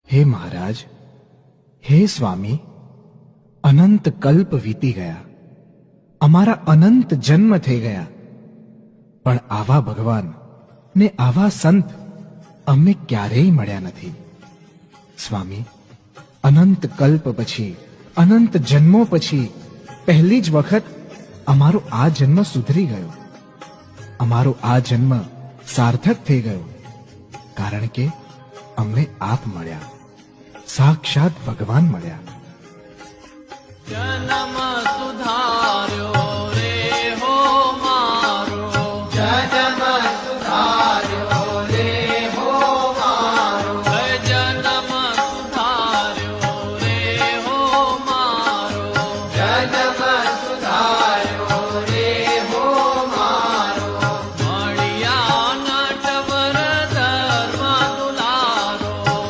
હે મહારાજ, હે સ્વામી, અનંત કલ્પ વીતી ગયા, અમારા અનંત જન્મ થઈ ગયા, પણ આવા ભગવાન ને આવા સંત અમને ક્યારેય મળ્યા નથી. સ્વામી, અનંત કલ્પ પછી, અનંત જન્મો પછી પહેલી જ વખત અમારો આ જન્મ સુધરી ગયો, અમારો આ જન્મ સાર્થક થઈ ગયો, કારણ કે અમને આપ મળ્યા, સાક્ષાત ભગવાન મળ્યા. જન્મ સુધા